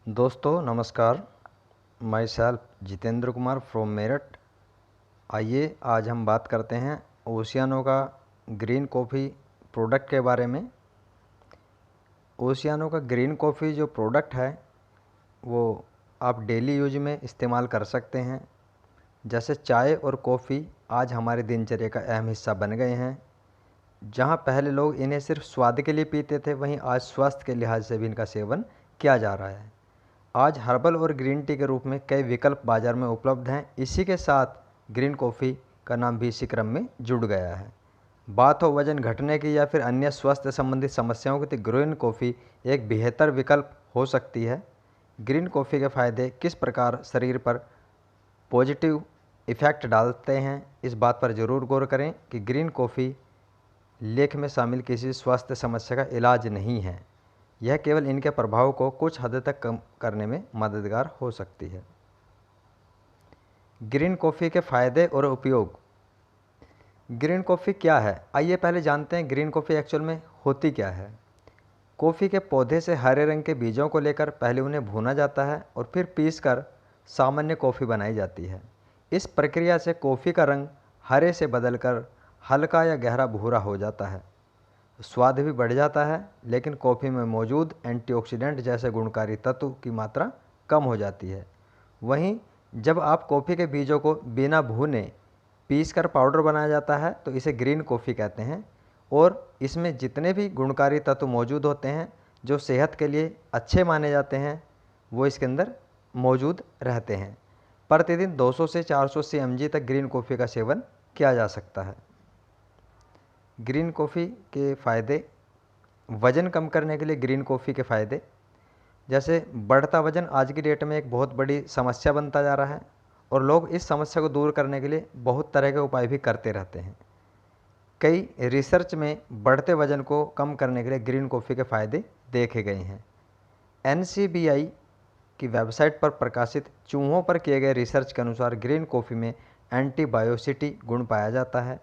दोस्तों नमस्कार। My self Jitendra Kumar from Meerut. आइए आज हम बात करते हैं ओशियानो का ग्रीन कॉफ़ी प्रोडक्ट के बारे में। ओशियानो का ग्रीन कॉफ़ी जो प्रोडक्ट है वो आप डेली यूज में इस्तेमाल कर सकते हैं। जैसे चाय और कॉफ़ी आज हमारे दिनचर्या का अहम हिस्सा बन गए हैं। जहां पहले लोग इन्हें सिर्फ स्वाद के लिए पीते थे, वहीं आज स्वास्थ्य के लिहाज से भी इनका सेवन किया जा रहा है। आज हर्बल और ग्रीन टी के रूप में कई विकल्प बाजार में उपलब्ध हैं। इसी के साथ ग्रीन कॉफ़ी का नाम भी इसी क्रम में जुड़ गया है। बात हो वजन घटने की या फिर अन्य स्वास्थ्य संबंधित समस्याओं की, तो ग्रीन कॉफ़ी एक बेहतर विकल्प हो सकती है। ग्रीन कॉफ़ी के फ़ायदे किस प्रकार शरीर पर पॉजिटिव इफ़ेक्ट डालते हैं, इस बात पर ज़रूर गौर करें कि ग्रीन कॉफ़ी लेख में शामिल किसी स्वास्थ्य समस्या का इलाज नहीं है। यह केवल इनके प्रभाव को कुछ हद तक कम करने में मददगार हो सकती है। ग्रीन कॉफ़ी के फायदे और उपयोग। ग्रीन कॉफ़ी क्या है, आइए पहले जानते हैं ग्रीन कॉफ़ी एक्चुअल में होती क्या है। कॉफ़ी के पौधे से हरे रंग के बीजों को लेकर पहले उन्हें भूना जाता है और फिर पीसकर सामान्य कॉफ़ी बनाई जाती है। इस प्रक्रिया से कॉफ़ी का रंग हरे से बदलकर हल्का या गहरा भूरा हो जाता है। स्वाद भी बढ़ जाता है, लेकिन कॉफ़ी में मौजूद एंटीऑक्सीडेंट जैसे गुणकारी तत्व की मात्रा कम हो जाती है। वहीं जब आप कॉफ़ी के बीजों को बिना भूने पीसकर पाउडर बनाया जाता है तो इसे ग्रीन कॉफ़ी कहते हैं, और इसमें जितने भी गुणकारी तत्व मौजूद होते हैं जो सेहत के लिए अच्छे माने जाते हैं वो इसके अंदर मौजूद रहते हैं। प्रतिदिन 200 से 480 mg तक ग्रीन कॉफ़ी का सेवन किया जा सकता है। ग्रीन कॉफ़ी के फ़ायदे। वज़न कम करने के लिए ग्रीन कॉफ़ी के फ़ायदे, जैसे बढ़ता वज़न आज की डेट में एक बहुत बड़ी समस्या बनता जा रहा है और लोग इस समस्या को दूर करने के लिए बहुत तरह के उपाय भी करते रहते हैं। कई रिसर्च में बढ़ते वज़न को कम करने के लिए ग्रीन कॉफ़ी के फ़ायदे देखे गए हैं। NCBI की वेबसाइट पर प्रकाशित चूहों पर किए गए रिसर्च के अनुसार ग्रीन कॉफ़ी में एंटीबायोसिटी गुण पाया जाता है।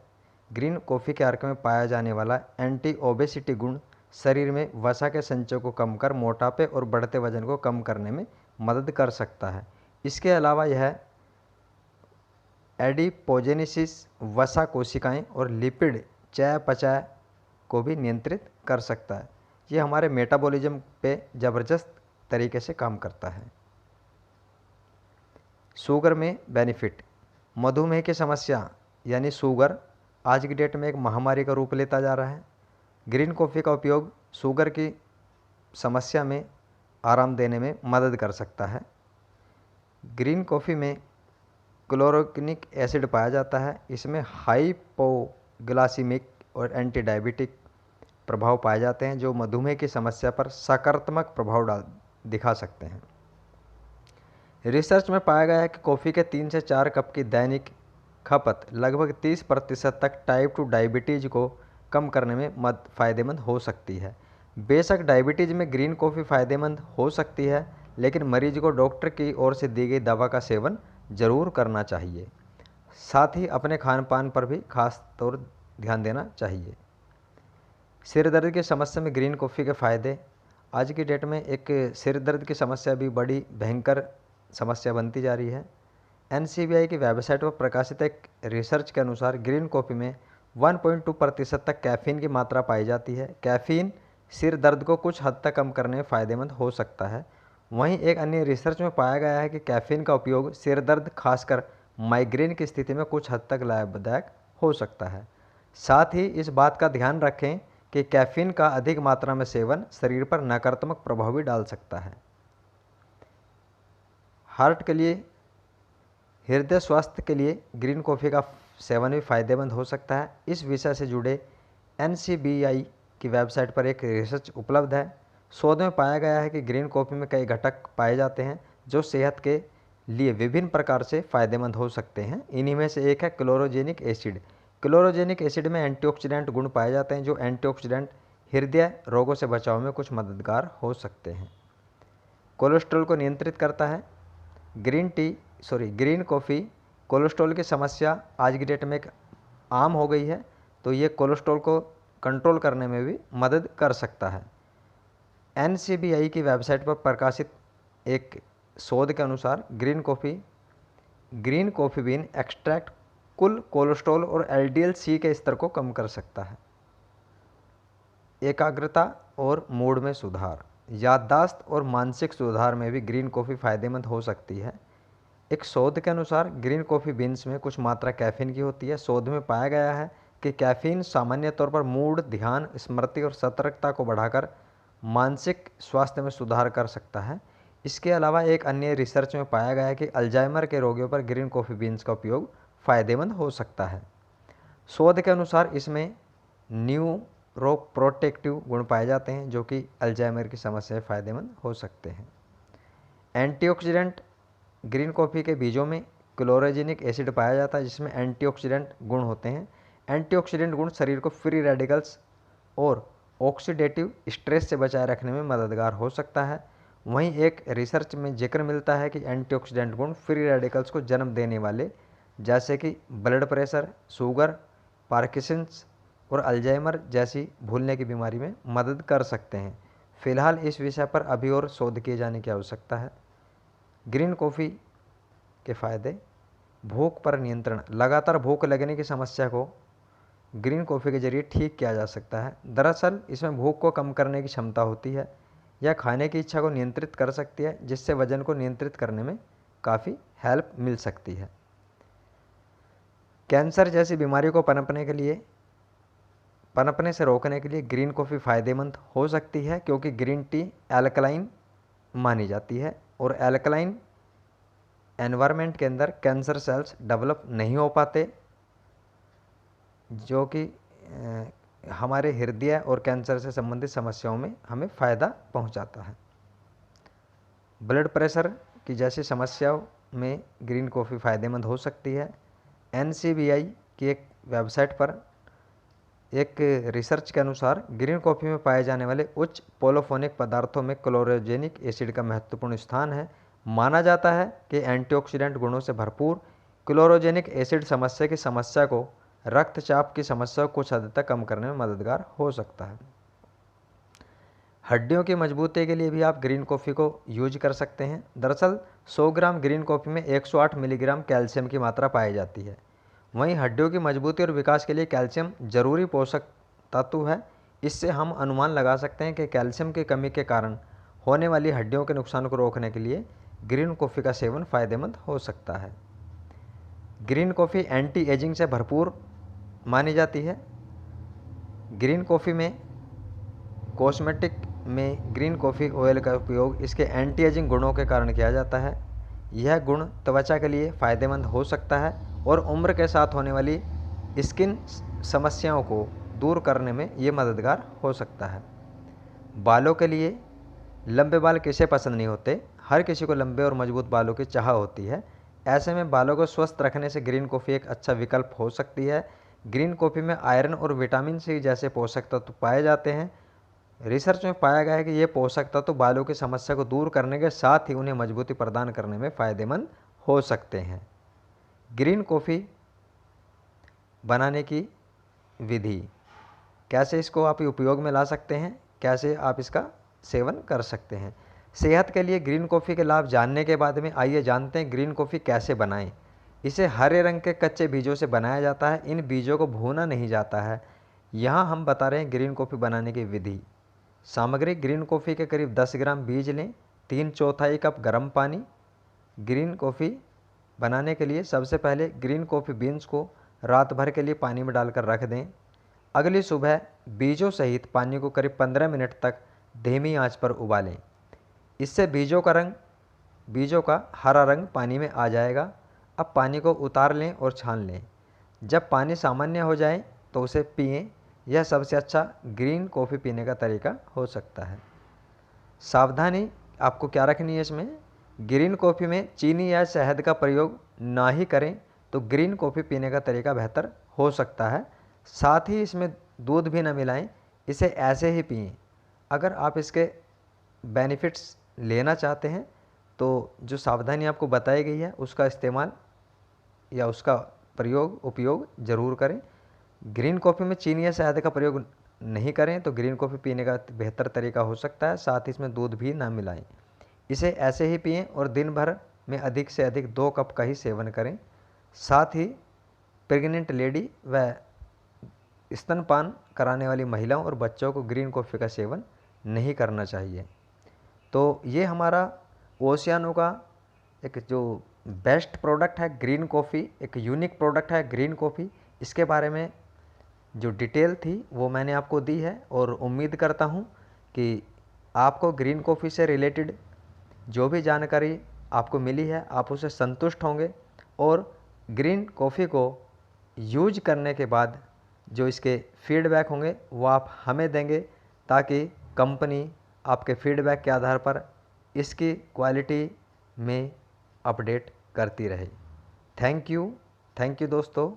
ग्रीन कॉफ़ी के अर्क में पाया जाने वाला एंटी ओबेसिटी गुण शरीर में वसा के संचय को कम कर मोटापे और बढ़ते वजन को कम करने में मदद कर सकता है। इसके अलावा यह एडिपोजेनेसिस, वसा कोशिकाएं और लिपिड चयापचय को भी नियंत्रित कर सकता है। ये हमारे मेटाबॉलिज्म पे ज़बरदस्त तरीके से काम करता है। शुगर में बेनिफिट। मधुमेह की समस्या यानी शुगर आज की डेट में एक महामारी का रूप लेता जा रहा है। ग्रीन कॉफ़ी का उपयोग शुगर की समस्या में आराम देने में मदद कर सकता है। ग्रीन कॉफ़ी में क्लोरोक्विनिक एसिड पाया जाता है। इसमें हाइपोग्लाइसीमिक और एंटी डायबिटिक प्रभाव पाए जाते हैं जो मधुमेह की समस्या पर सकारात्मक प्रभाव दिखा सकते हैं। रिसर्च में पाया गया है कि कॉफ़ी के 3 से 4 कप की दैनिक खपत लगभग 30% तक टाइप 2 डायबिटीज़ को कम करने में फ़ायदेमंद हो सकती है। बेशक डायबिटीज़ में ग्रीन कॉफ़ी फ़ायदेमंद हो सकती है, लेकिन मरीज को डॉक्टर की ओर से दी गई दवा का सेवन ज़रूर करना चाहिए। साथ ही अपने खान पान पर भी खास तौर ध्यान देना चाहिए। सिर दर्द की समस्या में ग्रीन कॉफ़ी के फ़ायदे। आज की डेट में एक सिर दर्द की समस्या भी बड़ी भयंकर समस्या बनती जा रही है। NCBI की वेबसाइट पर प्रकाशित एक रिसर्च के अनुसार ग्रीन कॉफ़ी में 1.2% तक कैफ़ीन की मात्रा पाई जाती है। कैफ़ीन सिर दर्द को कुछ हद तक कम करने में फ़ायदेमंद हो सकता है। वहीं एक अन्य रिसर्च में पाया गया है कि कैफ़ीन का उपयोग सिर दर्द, खासकर माइग्रेन की स्थिति में कुछ हद तक लाभदायक हो सकता है। साथ ही इस बात का ध्यान रखें कि कैफ़ीन का अधिक मात्रा में सेवन शरीर पर नकारात्मक प्रभाव भी डाल सकता है। हार्ट के लिए, हृदय स्वास्थ्य के लिए ग्रीन कॉफ़ी का सेवन भी फायदेमंद हो सकता है। इस विषय से जुड़े NCBI की वेबसाइट पर एक रिसर्च उपलब्ध है। शोध में पाया गया है कि ग्रीन कॉफ़ी में कई घटक पाए जाते हैं जो सेहत के लिए विभिन्न प्रकार से फ़ायदेमंद हो सकते हैं। इन्हीं में से एक है क्लोरोजेनिक एसिड। क्लोरोजेनिक एसिड में एंटीऑक्सीडेंट गुण पाए जाते हैं जो एंटीऑक्सीडेंट हृदय रोगों से बचाव में कुछ मददगार हो सकते हैं। कोलेस्ट्रॉल को नियंत्रित करता है। ग्रीन कॉफ़ी कोलेस्ट्रॉल की समस्या आज की डेट में एक आम हो गई है, तो ये कोलेस्ट्रॉल को कंट्रोल करने में भी मदद कर सकता है। NCBI की वेबसाइट पर प्रकाशित एक शोध के अनुसार ग्रीन कॉफ़ी बीन एक्सट्रैक्ट कुल कोलेस्ट्रॉल और LDL-C के स्तर को कम कर सकता है। एकाग्रता और मूड में सुधार, याददाश्त और मानसिक सुधार में भी ग्रीन कॉफ़ी फायदेमंद हो सकती है। एक शोध के अनुसार ग्रीन कॉफ़ी बीन्स में कुछ मात्रा कैफीन की होती है। शोध में पाया गया है कि कैफीन सामान्य तौर पर मूड, ध्यान, स्मृति और सतर्कता को बढ़ाकर मानसिक स्वास्थ्य में सुधार कर सकता है। इसके अलावा एक अन्य रिसर्च में पाया गया है कि अल्जाइमर के रोगियों पर ग्रीन कॉफ़ी बीन्स का उपयोग फ़ायदेमंद हो सकता है। शोध के अनुसार इसमें न्यूरोप्रोटेक्टिव गुण पाए जाते हैं जो कि अल्जाइमर की समस्या में फ़ायदेमंद हो सकते हैं। एंटीऑक्सीडेंट, ग्रीन कॉफ़ी के बीजों में क्लोरोजेनिक एसिड पाया जाता है जिसमें एंटीऑक्सीडेंट गुण होते हैं। एंटीऑक्सीडेंट गुण शरीर को फ्री रेडिकल्स और ऑक्सीडेटिव स्ट्रेस से बचाए रखने में मददगार हो सकता है। वहीं एक रिसर्च में जिक्र मिलता है कि एंटीऑक्सीडेंट गुण फ्री रेडिकल्स को जन्म देने वाले जैसे कि ब्लड प्रेशर, शुगर, पार्किंसंस और अल्जाइमर जैसी भूलने की बीमारी में मदद कर सकते हैं। फिलहाल इस विषय पर अभी और शोध किए जाने की आवश्यकता है। ग्रीन कॉफ़ी के फ़ायदे, भूख पर नियंत्रण, लगातार भूख लगने की समस्या को ग्रीन कॉफ़ी के जरिए ठीक किया जा सकता है। दरअसल इसमें भूख को कम करने की क्षमता होती है। यह खाने की इच्छा को नियंत्रित कर सकती है जिससे वजन को नियंत्रित करने में काफ़ी हेल्प मिल सकती है। कैंसर जैसी बीमारियों को पनपने से रोकने के लिए ग्रीन कॉफ़ी फ़ायदेमंद हो सकती है क्योंकि ग्रीन टी एल्कलाइन मानी जाती है और एल्कलाइन एनवायरनमेंट के अंदर कैंसर सेल्स डेवलप नहीं हो पाते जो कि हमारे हृदय और कैंसर से संबंधित समस्याओं में हमें फ़ायदा पहुंचाता है। ब्लड प्रेशर की जैसी समस्याओं में ग्रीन कॉफ़ी फ़ायदेमंद हो सकती है। NCBI की एक वेबसाइट पर एक रिसर्च के अनुसार ग्रीन कॉफ़ी में पाए जाने वाले उच्च पोलोफोनिक पदार्थों में क्लोरोजेनिक एसिड का महत्वपूर्ण स्थान है। माना जाता है कि एंटीऑक्सीडेंट गुणों से भरपूर क्लोरोजेनिक एसिड समस्या को रक्तचाप की समस्या को कुछ हद तक कम करने में मददगार हो सकता है। हड्डियों की मजबूती के लिए भी आप ग्रीन कॉफ़ी को यूज कर सकते हैं। दरअसल 100 ग्राम ग्रीन कॉफ़ी में 108 मिलीग्राम कैल्शियम की मात्रा पाई जाती है। वहीं हड्डियों की मजबूती और विकास के लिए कैल्शियम जरूरी पोषक तत्व है। इससे हम अनुमान लगा सकते हैं कि कैल्शियम की कमी के कारण होने वाली हड्डियों के नुकसान को रोकने के लिए ग्रीन कॉफ़ी का सेवन फ़ायदेमंद हो सकता है। ग्रीन कॉफ़ी एंटी एजिंग से भरपूर मानी जाती है। ग्रीन कॉफ़ी में कॉस्मेटिक में ग्रीन कॉफ़ी ऑयल का उपयोग इसके एंटी एजिंग गुणों के कारण किया जाता है। यह गुण त्वचा के लिए फ़ायदेमंद हो सकता है और उम्र के साथ होने वाली स्किन समस्याओं को दूर करने में ये मददगार हो सकता है। बालों के लिए, लंबे बाल किसे पसंद नहीं होते, हर किसी को लंबे और मजबूत बालों की चाह होती है। ऐसे में बालों को स्वस्थ रखने से ग्रीन कॉफ़ी एक अच्छा विकल्प हो सकती है। ग्रीन कॉफ़ी में आयरन और विटामिन सी जैसे पोषक तत्व पाए जाते हैं। रिसर्च में पाया गया है कि ये पोषक तत्व बालों की समस्या को दूर करने के साथ ही उन्हें मजबूती प्रदान करने में फ़ायदेमंद हो सकते हैं। ग्रीन कॉफ़ी बनाने की विधि, कैसे इसको आप उपयोग में ला सकते हैं, कैसे आप इसका सेवन कर सकते हैं। सेहत के लिए ग्रीन कॉफ़ी के लाभ जानने के बाद में आइए जानते हैं ग्रीन कॉफ़ी कैसे बनाएं। इसे हरे रंग के कच्चे बीजों से बनाया जाता है। इन बीजों को भूना नहीं जाता है। यहाँ हम बता रहे हैं ग्रीन कॉफ़ी बनाने की विधि। सामग्री, ग्रीन कॉफ़ी के करीब 10 ग्राम बीज लें, 3/4 कप गर्म पानी। ग्रीन कॉफ़ी बनाने के लिए सबसे पहले ग्रीन कॉफ़ी बीन्स को रात भर के लिए पानी में डालकर रख दें। अगली सुबह बीजों सहित पानी को करीब 15 मिनट तक धीमी आंच पर उबालें। इससे बीजों का हरा रंग पानी में आ जाएगा। अब पानी को उतार लें और छान लें। जब पानी सामान्य हो जाए तो उसे पिएं। यह सबसे अच्छा ग्रीन कॉफ़ी पीने का तरीका हो सकता है। सावधानी आपको क्या रखनी है इसमें, ग्रीन कॉफ़ी में चीनी या शहद का प्रयोग ना ही करें तो ग्रीन कॉफ़ी पीने का तरीका बेहतर हो सकता है। साथ ही इसमें दूध भी ना मिलाएं, इसे ऐसे ही पिएं। अगर आप इसके बेनिफिट्स लेना चाहते हैं तो जो सावधानी आपको बताई गई है उसका इस्तेमाल या उसका उपयोग ज़रूर करें। ग्रीन कॉफ़ी में चीनी या शहद का प्रयोग नहीं करें तो ग्रीन कॉफ़ी पीने का बेहतर तरीका हो सकता है। साथ ही इसमें दूध भी ना मिलाएं। इसे ऐसे ही पिएं और दिन भर में अधिक से अधिक 2 कप का ही सेवन करें। साथ ही प्रेग्नेंट लेडी व स्तनपान कराने वाली महिलाओं और बच्चों को ग्रीन कॉफ़ी का सेवन नहीं करना चाहिए। तो ये हमारा ओशियानो का एक जो बेस्ट प्रोडक्ट है ग्रीन कॉफ़ी, एक यूनिक प्रोडक्ट है ग्रीन कॉफ़ी। इसके बारे में जो डिटेल थी वो मैंने आपको दी है और उम्मीद करता हूँ कि आपको ग्रीन कॉफ़ी से रिलेटेड जो भी जानकारी आपको मिली है आप उससे संतुष्ट होंगे और ग्रीन कॉफ़ी को यूज करने के बाद जो इसके फीडबैक होंगे वो आप हमें देंगे, ताकि कंपनी आपके फीडबैक के आधार पर इसकी क्वालिटी में अपडेट करती रहे। थैंक यू दोस्तों।